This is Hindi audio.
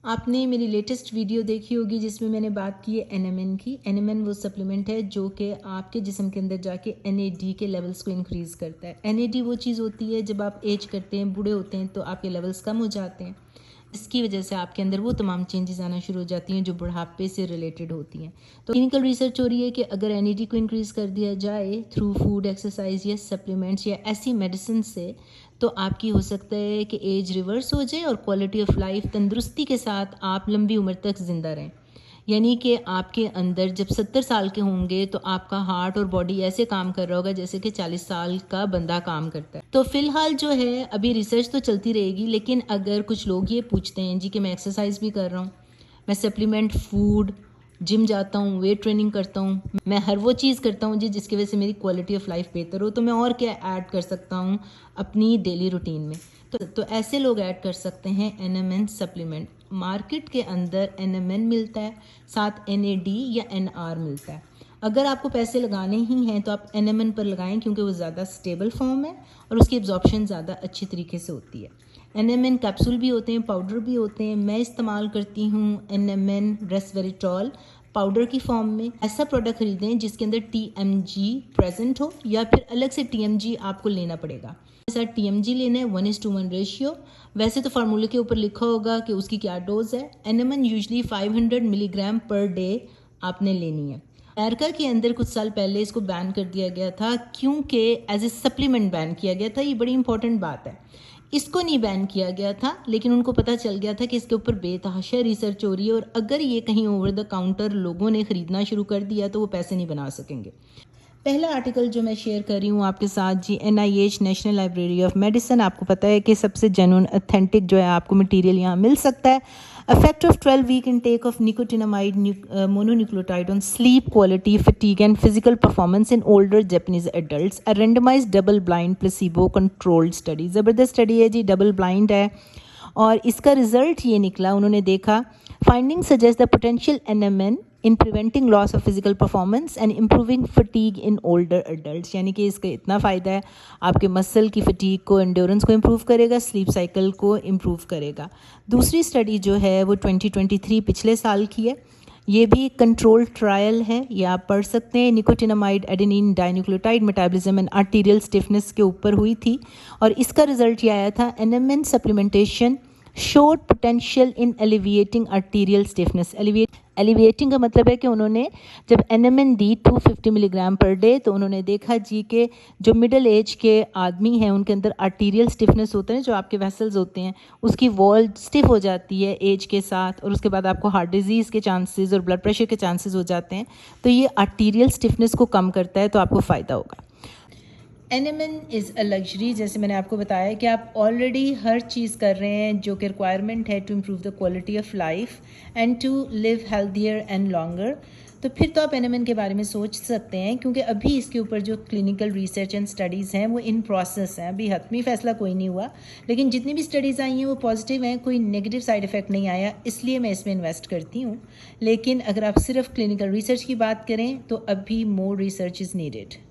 आपने मेरी लेटेस्ट वीडियो देखी होगी जिसमें मैंने बात की है NMN की। NMN वो सप्लीमेंट है जो कि आपके जिस्म के अंदर जाके NAD के लेवल्स को इंक्रीज़ करता है। NAD वो चीज़ होती है जब आप एज करते हैं, बूढ़े होते हैं तो आपके लेवल्स कम हो जाते हैं। इसकी वजह से आपके अंदर वो तमाम चेंजेस आना शुरू हो जाती हैं जो बुढ़ापे से रिलेटेड होती हैं। तो क्लिनिकल रिसर्च हो रही है कि अगर NAD को इंक्रीज़ कर दिया जाए थ्रू फूड, एक्सरसाइज या सप्लीमेंट्स या ऐसी मेडिसिन से, तो आपकी हो सकता है कि एज रिवर्स हो जाए और क्वालिटी ऑफ लाइफ तंदुरुस्ती के साथ आप लंबी उम्र तक ज़िंदा रहें। यानी कि आपके अंदर जब 70 साल के होंगे तो आपका हार्ट और बॉडी ऐसे काम कर रहा होगा जैसे कि 40 साल का बंदा काम करता है। तो फ़िलहाल जो है अभी रिसर्च तो चलती रहेगी, लेकिन अगर कुछ लोग ये पूछते हैं जी कि मैं एक्सरसाइज भी कर रहा हूँ, मैं सप्लीमेंट फूड, जिम जाता हूँ, वेट ट्रेनिंग करता हूँ, मैं हर वो चीज़ करता हूँ जी जिसकी वजह से मेरी क्वालिटी ऑफ लाइफ बेहतर हो, तो मैं और क्या ऐड कर सकता हूँ अपनी डेली रूटीन में। तो ऐसे लोग ऐड कर सकते हैं NMN सप्लीमेंट। मार्केट के अंदर NMN मिलता है, साथ NAD या NR मिलता है। अगर आपको पैसे लगाने ही हैं तो आप NMN पर लगाएं क्योंकि वो ज़्यादा स्टेबल फॉर्म है और उसकी एब्जॉर्प्शन ज़्यादा अच्छी तरीके से होती है। NMN कैप्सूल भी होते हैं, पाउडर भी होते हैं। मैं इस्तेमाल करती हूँ NMN रेस्वेरिट्रॉल पाउडर की फॉर्म में। ऐसा प्रोडक्ट खरीदें जिसके अंदर TMG प्रेजेंट हो या फिर अलग से TMG आपको लेना पड़ेगा। साथ TMG लेना है 1:1 रेशियो। वैसे तो फार्मूले के ऊपर लिखा होगा कि उसकी क्या डोज है। NMN usually 500 milligram per day आपने लेनी है। अमेरिका के अंदर कुछ साल पहले इसको बैन कर दिया गया था क्योंकि एज ए सप्लीमेंट बैन किया गया था। ये बड़ी इंपॉर्टेंट बात है। इसको नहीं बैन किया गया था, लेकिन उनको पता चल गया था कि इसके ऊपर बेतहाशा रिसर्च हो रही है और अगर ये कहीं ओवर द काउंटर लोगों ने ख़रीदना शुरू कर दिया तो वो पैसे नहीं बना सकेंगे। पहला आर्टिकल जो मैं शेयर कर रही हूँ आपके साथ जी, NIH national library of medicine. आपको पता है कि सबसे जेन्युइन ऑथेंटिक जो है आपको मटेरियल यहाँ मिल सकता है। Effect of 12-week intake of nicotinamide mononucleotide on sleep quality, fatigue and physical performance in older Japanese adults. A randomized double-blind placebo-controlled study. ज़बरदस्त स्टडी है जी, डबल ब्लाइंड है और इसका रिजल्ट ये निकला, उन्होंने देखा finding suggest the potential NMN in preventing loss of physical performance and improving fatigue in older adult. यानी कि इसका इतना फ़ायदा है, आपके मसल की फटीग को, एंड्योरेंस को इम्प्रूव करेगा, स्लीप साइकिल को इम्प्रूव करेगा। दूसरी स्टडी जो है वो 2023 पिछले साल की है। ये भी कंट्रोल ट्रायल है, ये आप पढ़ सकते हैं। Nicotinamide adenine dinucleotide metabolism and arterial stiffness के ऊपर हुई थी और इसका रिजल्ट ये आया था NMN supplementation showed potential in alleviating arterial stiffness. Alleviating का मतलब है कि उन्होंने जब NMN दी 250 मिलीग्राम पर डे तो उन्होंने देखा जी के जो मिडिल एज के आदमी हैं उनके अंदर आर्टीरियल स्टिफनेस होता है, जो आपके वेसल्स होते हैं उसकी वॉल स्टिफ हो जाती है एज के साथ, और उसके बाद आपको हार्ट डिजीज़ के चांसेस और ब्लड प्रेशर के चांसेस हो जाते हैं। तो ये आर्टीरियल स्टिफनेस को कम करता है, तो आपको फ़ायदा होगा। NMN इज़ अ लग्जरी, जैसे मैंने आपको बताया कि आप ऑलरेडी हर चीज़ कर रहे हैं जो कि रिक्वायरमेंट है to improve the quality of life and to live healthier and longer. तो फिर तो आप NMN के बारे में सोच सकते हैं, क्योंकि अभी इसके ऊपर जो क्लिनिकल रिसर्च एंड स्टडीज़ हैं वो इन प्रोसेस हैं, अभी हतमी फ़ैसला कोई नहीं हुआ। लेकिन जितनी भी स्टडीज़ आई हैं वो पॉजिटिव हैं, कोई नेगेटिव साइड इफ़ेक्ट नहीं आया, इसलिए मैं इसमें इन्वेस्ट करती हूँ। लेकिन अगर आप सिर्फ क्लिनिकल रिसर्च की बात करें तो अभी मोर रिसर्च इज़ नीडेड।